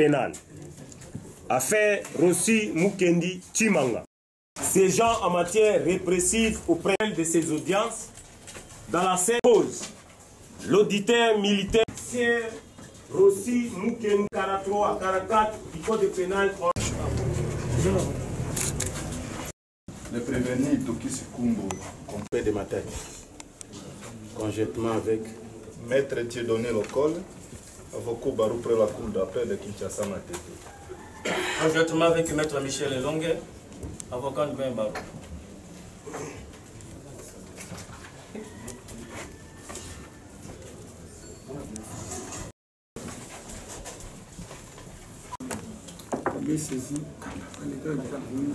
pénale. Affaire Rossi Mukendi Chimanga. Ces gens en matière répressive auprès de ces audiences, dans la scène pose l'auditeur militaire Rossi Mukendi 43 à 44 du code pénal. Le prévenu Toki Sikumbo, Complet de ma tête. Conjointement avec Maître Dieudonné Lokol, avocat Barou pour la cour d'appel de Kinshasa Matete. Conjointement avec Maître Michel Elongue, avocat de Ben Barou. Saisi à l'état de Cameroun.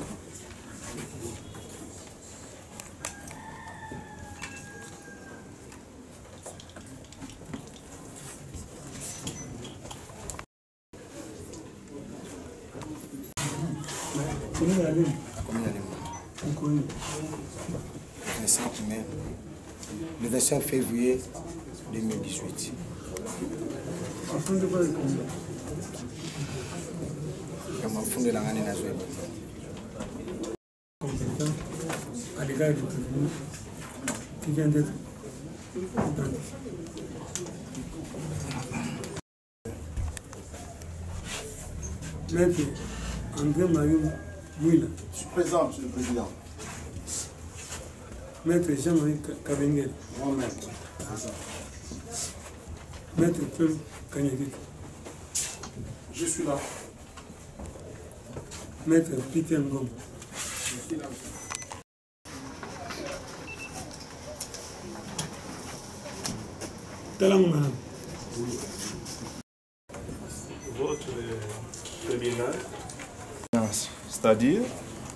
Combien d'années? Le 25 février 2018. Afin de quoi? Fondé la année nationale. Compétent à l'égard du prévenu qui vient d'être identifié. Maître André Mario Mouila. Je suis présent, Monsieur le Président. Maître Jean-Marie Kabengel. Moi-même, c'est ça. Maître Paul Kanyagit. Je suis là. Maître Peter Ngom. Je suis là. Talang Maham. votre tribunal. C'est-à-dire,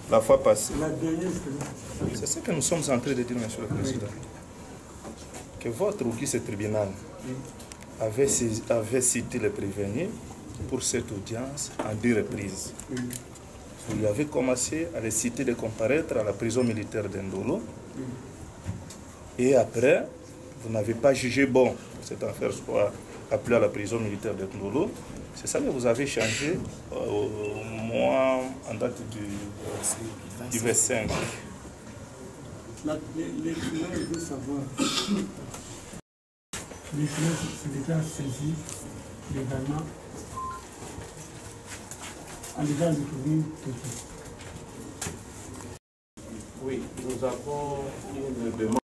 la fois passée, La dernière, c'est ce que nous sommes en train de dire, Monsieur le Président, que votre office tribunal avait cité le prévenu pour cette audience en 2 reprises. Vous avez commencé à les citer de comparaître à la prison militaire d'Indolo. Et après, vous n'avez pas jugé bon que cette affaire soit appelée à la prison militaire d'Indolo. C'est ça que vous avez changé au mois en date du 25. les clients veulent savoir. Les clients se déclarent saisis légalement à l'égard du prévenu Toki. Oui, nous avons une demande.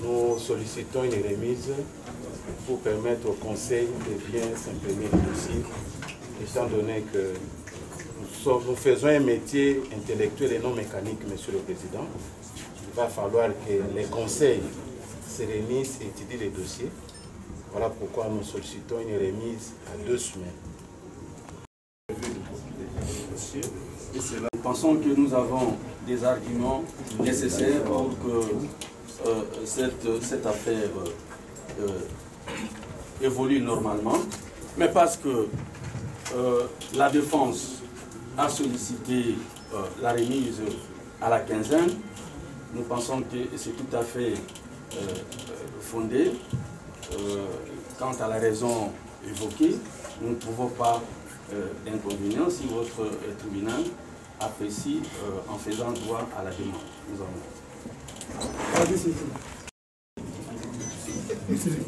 Nous sollicitons une remise pour permettre au Conseil de bien s'imprimer le dossier, étant donné que nous faisons un métier intellectuel et non mécanique, Monsieur le Président. Il va falloir que les conseils se réunissent et étudient les dossiers. Voilà pourquoi nous sollicitons une remise à 2 semaines. Nous pensons que nous avons des arguments nécessaires pour que cette affaire évolue normalement, mais parce que la défense a sollicité la remise à la quinzaine, nous pensons que c'est tout à fait fondé. Quant à la raison évoquée, nous ne trouvons pas d'inconvénient si votre tribunal apprécie en faisant droit à la demande. Nous avons.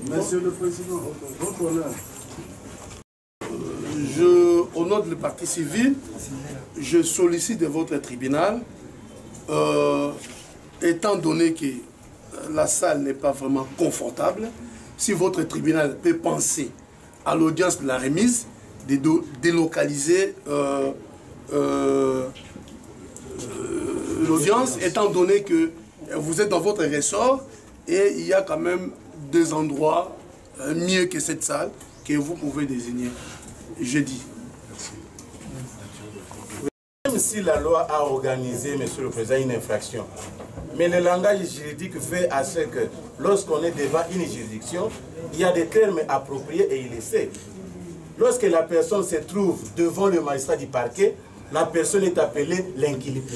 Monsieur le Président, votre honneur. Au nom du parti civil, je sollicite de votre tribunal, étant donné que la salle n'est pas vraiment confortable, si votre tribunal peut penser à l'audience de la remise, de délocaliser l'audience, étant donné que vous êtes dans votre ressort et il y a quand même 2 endroits mieux que cette salle que vous pouvez désigner jeudi. Même si la loi a organisé, Monsieur le Président, une infraction, mais le langage juridique fait à ce que lorsqu'on est devant une juridiction, il y a des termes appropriés et il le sait. Lorsque la personne se trouve devant le magistrat du parquet, la personne est appelée l'inculpé.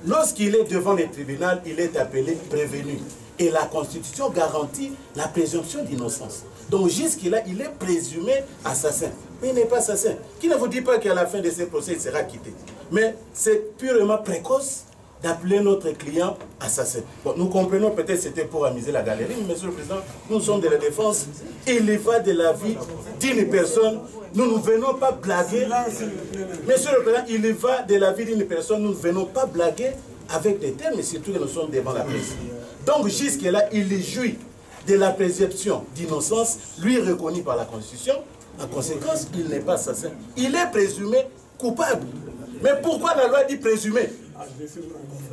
Lorsqu'il est devant le tribunal, il est appelé prévenu. Et la Constitution garantit la présomption d'innocence. Donc jusqu'à là, il est présumé assassin. Mais il n'est pas assassin. Qui ne vous dit pas qu'à la fin de ce procès, il sera quitté. Mais c'est purement précoce d'appeler notre client assassin. Bon, nous comprenons peut-être que c'était pour amuser la galerie, mais Monsieur le Président, nous sommes de la défense. Il y va de la vie d'une personne. Nous ne venons pas blaguer. Monsieur le Président, il y va de la vie d'une personne. Nous ne venons pas blaguer avec des termes, mais surtout que nous sommes devant la presse. Donc jusque-là, il jouit de la présomption d'innocence, lui reconnu par la Constitution. En conséquence, il n'est pas assassin. Il est présumé coupable. Mais pourquoi la loi dit présumé?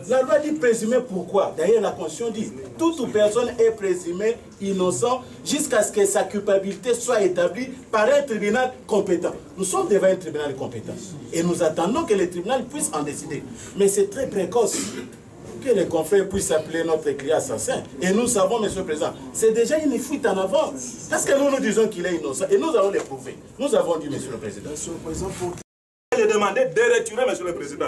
La loi dit présumé pourquoi? D'ailleurs, la Constitution dit toute personne est présumée innocent jusqu'à ce que sa culpabilité soit établie par un tribunal compétent. Nous sommes devant un tribunal compétent et nous attendons que le tribunal puisse en décider. Mais c'est très précoce que les confrères puissent appeler notre client assassin. Et nous savons, Monsieur le Président, c'est déjà une fuite en avant. Parce que nous disons qu'il est innocent et nous avons les prouver. Nous avons dit, Monsieur le Président. Monsieur le Président, pour... Il est demandé de retirer, Monsieur le Président.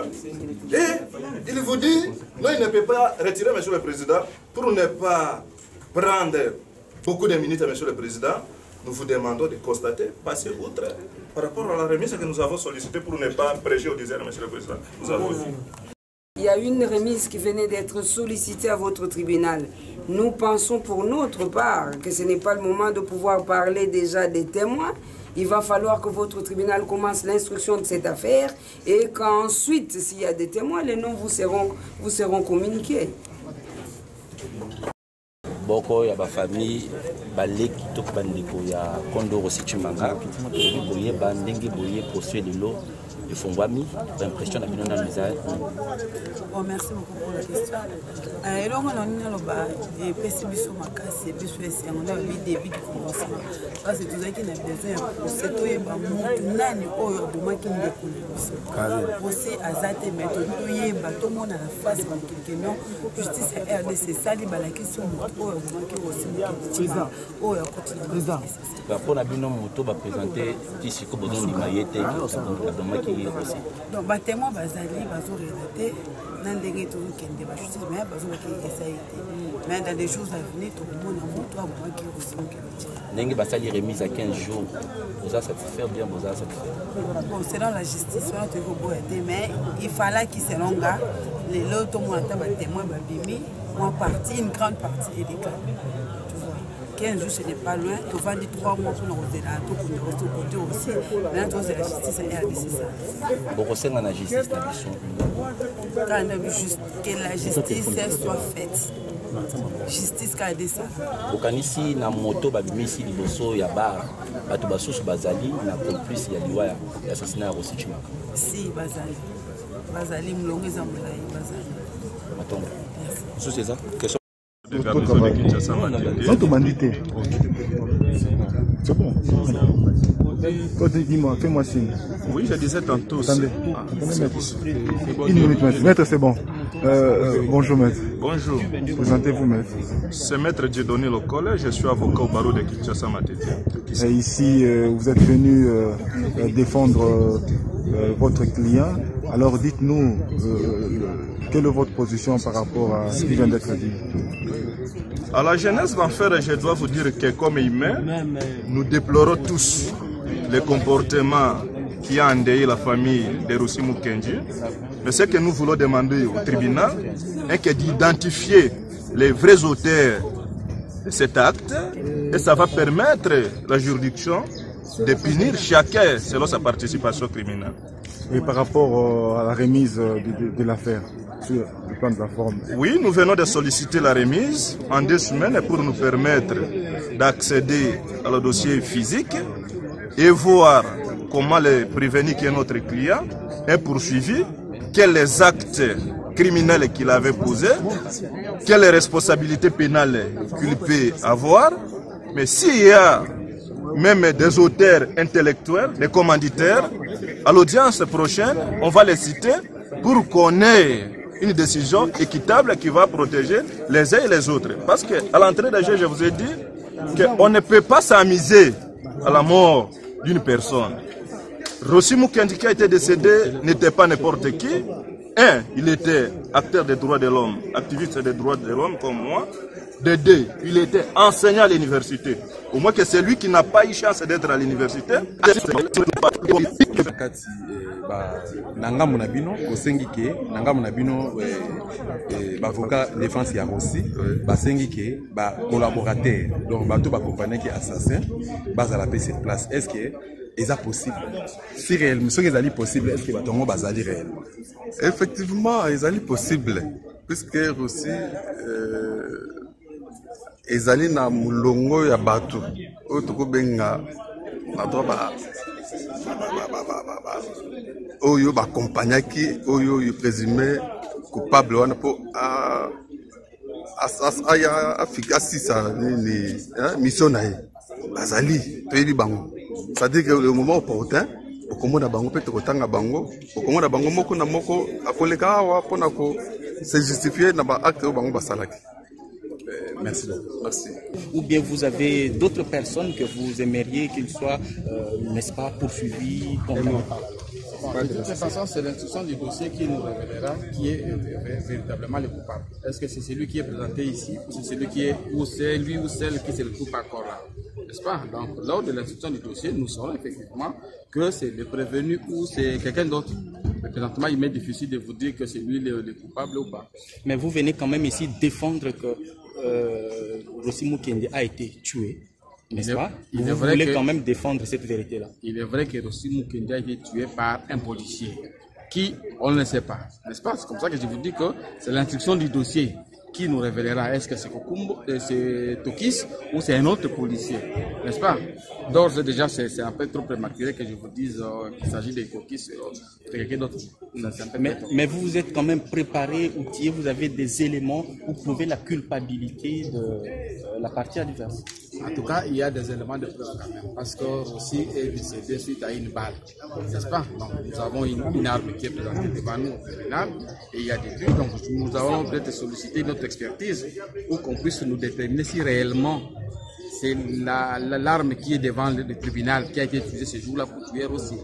Et il vous dit, non, il ne peut pas retirer, Monsieur le Président, pour ne pas prendre beaucoup de minutes, Monsieur le Président. Nous vous demandons de constater, passer outre, par rapport à la remise que nous avons sollicitée pour ne pas prêcher au désert, Monsieur le Président. Nous avons dit. Il y a une remise qui venait d'être sollicitée à votre tribunal. Nous pensons pour notre part que ce n'est pas le moment de pouvoir parler déjà des témoins. Il va falloir que votre tribunal commence l'instruction de cette affaire et qu'ensuite, s'il y a des témoins, les noms vous seront communiqués. Boko ya ba famille baleki to bandeko ya Kondo Rosichimanga boye bandenge boye poursuivre le lot de Fongwami l'impression na bino na misère. Bon, merci beaucoup pour la question. Et donc on a loba et pessibiso makasi biso esi on a vu début de commencement. Ça c'est tout ça qui n'a besoin pour cette oyeba mutu nani oyo bomaki ndeko biso. Aussi azate méthode oyeba to mona na face de quelqu'un non justice RDC sali balaki so mutu oyo bomaki aussi oyo continue. Ba pona bino moto ba présenter tisiko bodon di mayete bomaki aussi. Donc ba témoin bazali bazo relater nan ndenge to kende ba justice mais bazo ki essayer mais dans des jours à venir tout le monde en moto bomaki aussi ndenge basali remise à 15 jours vous a satisfaire bien vous a satisfaire. Bon selon la justice on a toujours beau aider mais il fallait qu'il se longa les lots mo ata ba témoin ba bimi moi partie une grande partie est déclarée. 15 jours, ce n'est pas loin. Tu vas dire 3 mois pour nous retenir. Tout côté aussi. Maintenant, c'est la justice et la Beaucoup de la justice, que la justice soit faite. Justice qu'a dit ça. Ici, na moto, babimisi liboso ya bar, batu basusu bazali na complice ya liwa ya assassinat aussi tu m'as. Si bazali. Bazali mlongeza mulai bazali. Attends. Sous c'est ça. Question. Non, tu bandité. C'est bon. Toi, dis-moi, fais-moi signe. Oui, je disais tantôt. Attendez, maître. Une minute, maître. Maître, c'est bon. Bonjour, maître. Bonjour. Présentez-vous, maître. C'est maître Dieudonné Lokole, je suis avocat au barreau de Kinshasa Matete. Et ici, vous êtes venu défendre votre client. Alors, dites-nous, quelle est votre position par rapport à ce qui vient d'être dit? À la jeunesse de l'enfer, je dois vous dire que comme humains, nous déplorons tous les comportements qui ont endeuillé la famille de Rossi Mukenji. Mais ce que nous voulons demander au tribunal est d'identifier les vrais auteurs de cet acte et ça va permettre la juridiction de punir chacun selon sa participation criminelle. Et par rapport à la remise de l'affaire sur le plan de la forme? Oui, nous venons de solliciter la remise en 2 semaines pour nous permettre d'accéder à le dossier physique et voir comment le prévenu qui est notre client est poursuivi, quels actes criminels qu'il avait posés, quelles responsabilités pénales qu'il peut avoir. Mais s'il y a même des auteurs intellectuels, des commanditaires, à l'audience prochaine, on va les citer pour qu'on ait une décision équitable qui va protéger les uns et les autres. Parce qu'à l'entrée des jeux, je vous ai dit qu'on ne peut pas s'amuser à la mort d'une personne. Rossi Mukenji qui a été décédé n'était pas n'importe qui. il était acteur des droits de l'homme, activiste des droits de l'homme comme moi. De deux, il était enseignant à l'université. Au moins que c'est lui qui n'a pas eu chance d'être à l'université. Nanga Monabino, Osengike, Nanga Monabino, avocat défense ya aussi, Basengike, collaborateur, donc bateau compagnie qui est assassin, base à la paix sur place. Est-ce que c'est possible? Si réellement, ce qui est possible, est-ce que bateau bazali réellement? Effectivement, c'est possible, puisque aussi ezali na mulongo ya bato oyo tokobenga bato oyo bakompagnaki oyo présumé coupable wana po asisa nini mission na ye bazali toyebi bango, c'est-à-dire que le moment opportun okomona bango pe tokotanga bango okomona bango moko na moko akoleka awa mpona ko se justifier na baacte oyo bango basalaki. Merci. Merci. Ou bien vous avez d'autres personnes que vous aimeriez qu'ils soient, n'est-ce pas, poursuivis, condamnés par la loi? De toute façon, c'est l'instruction du dossier qui nous révélera qui est véritablement le coupable. Est-ce que c'est celui qui est présenté ici ou c'est celui qui est, ou c'est lui ou celle qui se retrouve encore là? N'est-ce pas? Donc, lors de l'instruction du dossier, nous saurons effectivement que c'est le prévenu ou c'est quelqu'un d'autre. Présentement, il m'est difficile de vous dire que c'est lui le coupable ou pas. Mais vous venez quand même ici défendre que Rossi Mukende a été tué, n'est-ce pas? Vous voulez quand même défendre cette vérité-là. Il est vrai que Rossi Mukende a été tué par un policier qui, on ne sait pas, n'est-ce pas? C'est comme ça que je vous dis que c'est l'instruction du dossier qui nous révélera est-ce que c'est Kokumbo, c'est Tokis ou c'est un autre policier, n'est-ce pas? D'ores et déjà, c'est un peu trop prématuré que je vous dise qu'il s'agit de Tokis ou de quelqu'un d'autre. Mais vous vous êtes quand même préparé, outillé, vous avez des éléments pour prouver la culpabilité de la partie adverse. En tout cas, il y a des éléments de preuve quand même, parce que Rossi est décédé suite à une balle, n'est-ce pas? Donc nous avons une arme qui est présentée devant nous au tribunal et il y a des trucs, donc nous avons peut-être sollicité notre expertise pour qu'on puisse nous déterminer si réellement c'est l'arme qui est devant le tribunal qui a été utilisée ce jour-là pour tuer Rossi.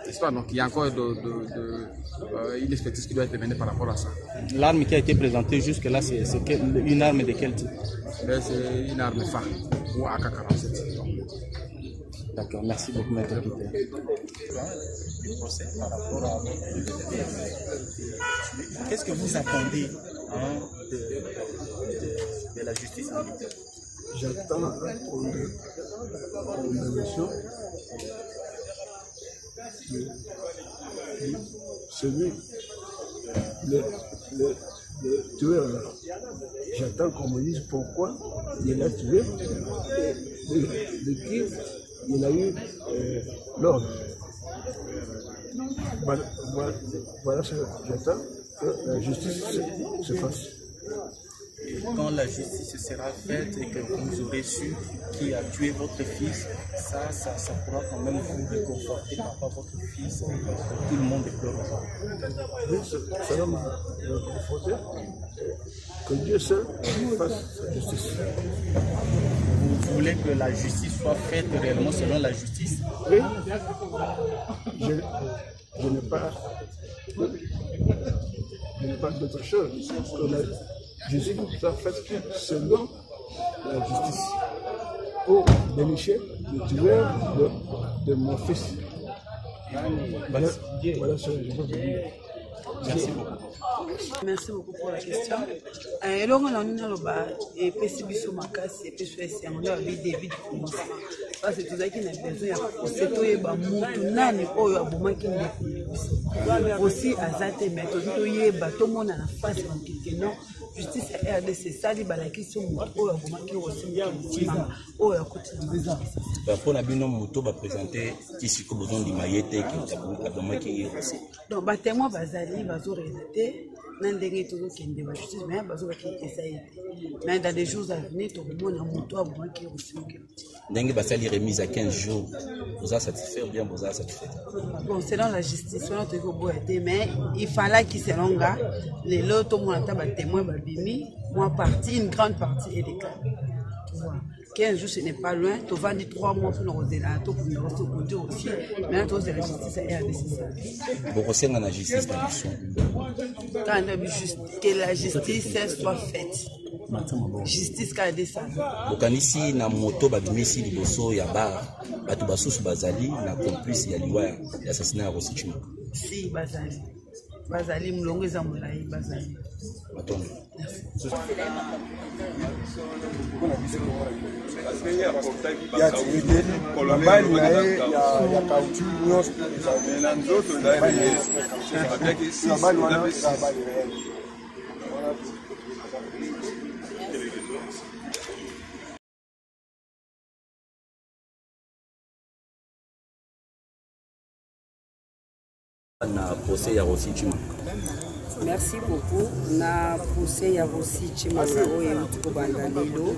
N'est-ce pas? Donc il y a encore une expertise qui doit être menée par rapport à ça. L'arme qui a été présentée jusque-là, c'est une arme de quel type? C'est une arme FAR ou AK-47. D'accord, merci beaucoup, maître. Qu'est-ce que vous attendez de la justice militaire? J'attends un condamnation de celui, le tueur là. J'attends qu'on me dise pourquoi il a tué, de qui il a eu l'ordre. Voilà ce que j'attends, que la justice se fasse. Quand la justice sera faite et que vous aurez su qui a tué votre fils, ça pourra quand même vous réconforter par rapport à votre fils, tout le monde est pleurant. Oui, ça va me réconforter. Que Dieu seul fasse sa justice. Vous voulez que la justice soit faite réellement selon la justice? Oui. Je n'ai pas d'autre chose. Je sais que ça fait selon la justice pour dénicher le tueur de mon fils. Voilà ce que je peux vous dire. Merci beaucoup. Merci beaucoup pour la question. Alors, on a un pessimisme makasi et puis on a des débits de commencement. Parce que tout ça qui n'a besoin c'est tout est bas mutu nani oyo aboma qui n'est aussi azate mais tout est bas tout monde a la face que non justice RDC ça dit balaki sur mutu oyo aboma qui aussi oyo côté pour la bino mutu va présenter ici comme besoin de maillette qui aboma qui aussi donc ba témoin bazali bazo relater n'endenge tout qui est justice mais bazo qui essaye mais dans les jours à venir tout le monde a mutu aboma qui aussi Dengue Bassali remise à 15 jours, vous êtes satisfait ou bien vous êtes satisfait? Bon, selon la justice, selon ce que vous avez mais il fallait qu'il se longa, les lots, tout le monde a témoin, une grande partie est des cas. 15 jours, ce n'est pas loin. Tu vas dire 3 mois pour nous reposer là. Tu peux nous reposer aussi. Maintenant, tu as la justice et RDC. Bon, c'est la justice. Que la justice soit faite. Justice quand elle ça. Bokanisi na moto babimisi liboso ya bar. Batu basusu bazali na complice ya liwa ya assassinat ya Rossi Chimaka. Si bazali. Bazali mulongo eza mulai bazali. Attends. Ya tigeli mabali na ye ya kauchu nyonso na nzoto na ye mabali wana mabali na procès ya Rossi Chimaka. Merci beaucoup. Na procès ya Rossi Chimaka oyo tukobanda lelo.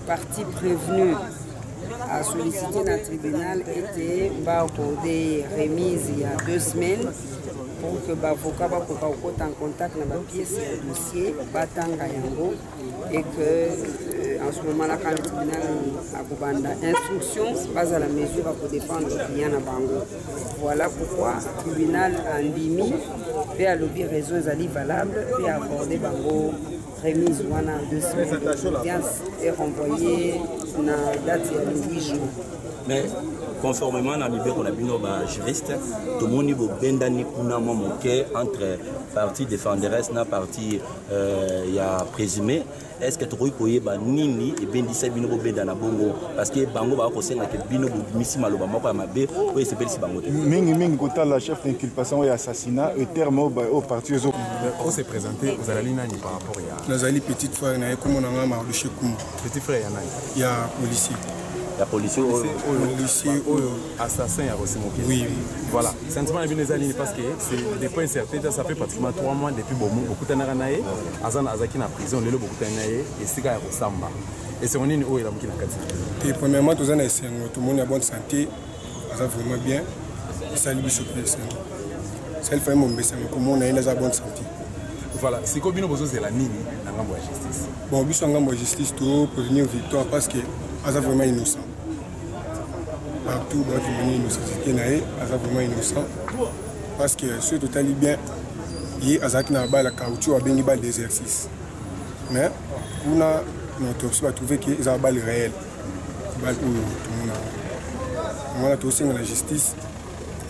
Partie prévenue à solliciter le tribunal était accordé remise il y a 2 semaines pour que l'avocat soit en contact avec la pièce du dossier, batanga yango, et que en ce moment-là, quand le tribunal a une instruction, pas à la mesure pour défendre le client à Bango. Voilà pourquoi le tribunal a mis et a lobby réseau valable et a accordé Bango remise wana 2 semaines. L'audience est renvoyée na date de 8 jours. Mais conformément à l'idée qu'on a vu nos juristes, tout le monde a bendani kuna moqué entre partie défenderesse na partie y a présumé. Est-ce que tu as nini et bendisa bino benda na bongo parce que bango ba ko senga ke bino misi maloba moko ya mabe o esepeli si bango mingi kota la chef d'inculpation et assassinat et terme au parti on s'est présenté aux alalina ni par rapport à nazali petite frère na comme on a marre de chez Koum petit frère ya nani ya policier. La policier ou assassin à Rossi Moké. Oui. Voilà. Sentiment de Binezali parce que c'est des points certains. Ça fait pratiquement 3 mois depuis beaucoup de Naranae. Azan Azaki en prison, le beaucoup de Nae et Siga Rosamba. Et c'est on est où il a beaucoup de Kati. Premièrement, tout le monde a bonne santé, ça vraiment bien. Ça lui sur le sein. C'est le fait mon bessin, comment on a une bonne santé. Voilà. C'est comme une chose de la nini dans la justice. Bon, bis en justice tout pour venir victoire parce que Aza vraiment innocent. Partout, vraiment innocent. Aza vraiment innocent. Parce que ce total est bien, il y a Aza qui n'a pas la caoutchouc, il y a des exercices. Mais, on a notre option à trouver qu'il y a des balles réelles. Des balles où tout le monde a aussi dans la justice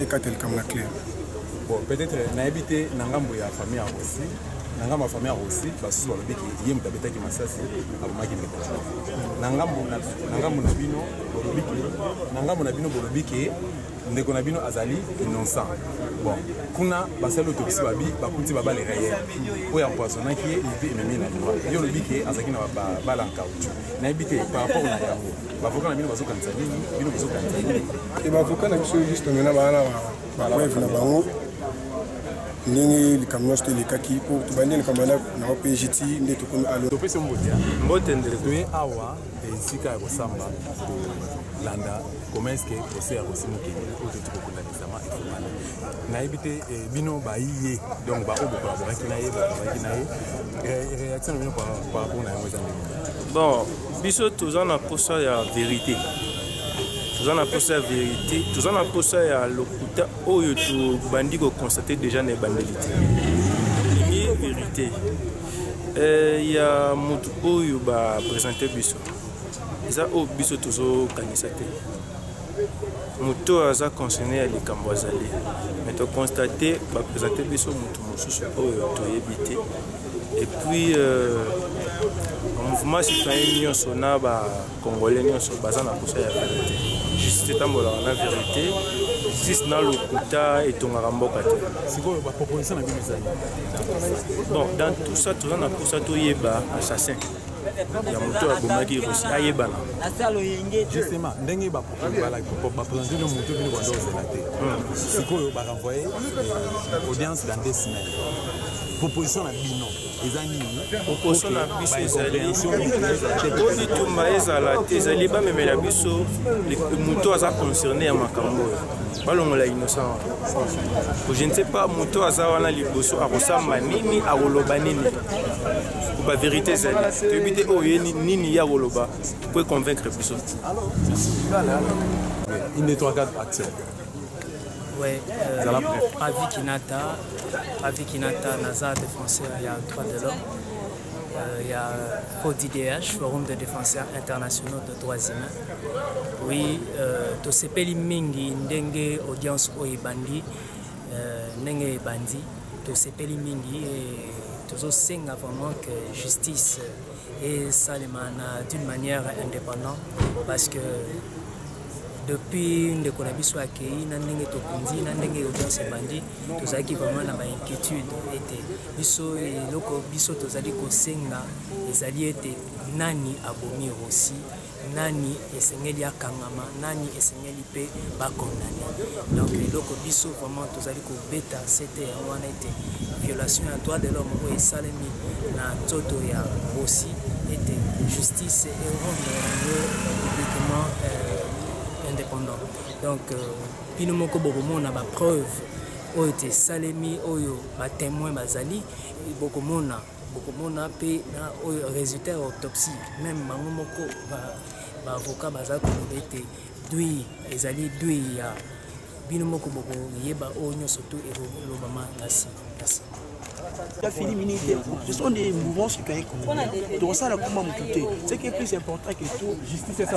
et quand elle comme la claire. Bon, peut-être qu'on a habité dans la famille aussi. Nanga ma famille aussi parce que le biki yem tabeta ki masasi abumaki ni kwa nanga mona bino bolobiki ndeko na bino azali innocent bon kuna basalo tokisi babi bakuti baba les réels oya empoisonna qui est ennemi na yo le biki azaki na bala nkauchu na ebite par rapport na yango bavoka na bino bazoka ntsani bino bazoka ntsani et bavoka na biso juste mena bana ba preuve na bango ndenge likambo nyonso elekaki po tobandi likambo na opgt nde tokomi alo topesi mbotia mbotendele toye awa esika ya kosamba kolanda comment est-ce que procès ya Rossi Moké oyo tokokondanisama efomana nayebi te bino bayiye donc baoyo bokolaboraki na ye bakolaki na ye réaction na bino par rapport na yango eza ndenge bon biso toza na posa ya vérité toza na posa ya vérité toza na posa ya lokuta oyo tobandi kokonstate déjà na ebandeli te liye vérité ya motu oyo baprésente biso eza oyo biso tozokanisa te moto aza concerné ya likambo azali mais tokonstate baprésente biso motu mosusu oyo toyebi te et puis mouvement citoyen nyonso na bacongolais nyonso baza na posa ya vérité justice etambolaka na vérité justice na lokuta etongaka mboka te sikoyo baproposition na bino ezali bon dans tout ça toza na posa toyeba assassin ya moto abomaki Rossi ayebana justement ndenge baprésente no moto bino bando ozela te sikoyo barenvoye audience dans 2 semaines proposition na bino eza nini proposition na biso ezali obitumba ezala te ezali bamemela biso moto aza concerné ya makambo oyo balongola innocent je ne sais pas moto aza wana liboso akosamba nini akoloba nini la vérité c'est éviter nini ya goloba pour convaincre biso. Une des 3 4 actions. Ouais, Avi Kinata, Naza défenseur, il y a droit de l'homme. Il y a FODIDH, Forum de défenseurs internationaux de droits humains. Oui, to sepeli mingi ndenge audience oibandi, ndenge bandi, to sepeli mingi et to senga vraiment que justice et ça d'une manière indépendante parce que depuis une économie soit accueillie, n'andenge to kundi, n'andenge audience bandi, to zaki vraiment na ba inquiétude était biso et loko biso to zali ko senga ezali ete nani abomi aussi nani esengeli akangama nani esengeli pe ba condamné donc loko biso vraiment to zali ko beta c'était wana ete violation à droit de l'homme ou esalemi na toto ya aussi était justice et rendre publiquement indépendant. Donc, pino moko bokomo na ba preuve oyo te salemi oyo ba témoin bazali bokomona pe na oyo résultat autopsie même bango moko ba avocat baza ko bete dui ezali dui ya bino moko boko yeba oyo nyoso to ero mama nasi. Ce sont des mouvements citoyens congolais. Donc ça, comment me tout. Ce qui est plus important que tout, justice, faire